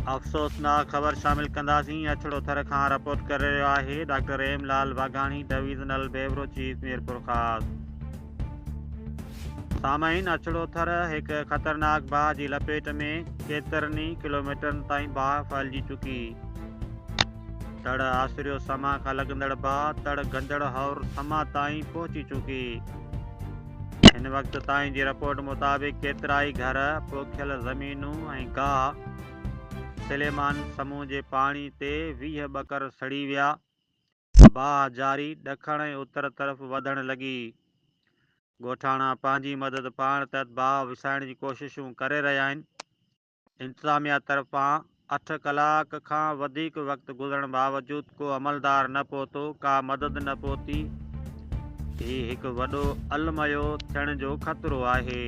अफ़सोसनाक ख़बर शामिल कंदासीं। अछड़ो थर खां रिपोर्ट करे रहियो आहे doctor Hemlal Waghani, divisional bureau chief, Mirpur ख़ासि। सामाईन, अछड़ो थर हिकु ख़तरनाक बाहि जी लपेट में केतिरनि किलोमीटरनि ताईं बाहि फैलिजी चुकी। तड़ आसिरियो समा खां लॻंदड़ बाहि तड़ गंजड़ हौर समा ताईं पहुची चुकी। हिन वक़्त ताईं जी रिपोर्ट मुताबिक़ केतिराई घर, पोखियल ज़मीनूं ऐं गाह सलेमान समूह जे पाणी ते 20 ॿकर सड़ी विया। बाहि जारी ॾखण ऐं उत्तर तरफ़ वधणु लॻी। ॻोठाणा पंहिंजी मदद पाइण तहत बाहि विसाइण जी कोशिशूं करे रहिया आहिनि। इंतिज़ामिया तरफ़ां 8 कलाक खां वधीक वक़्तु गुज़रण बावजूद को अमलदार न पहुतो, का मदद न पहुती। हीउ हिकु वॾो अलमयो थियण जो ख़तरो आहे।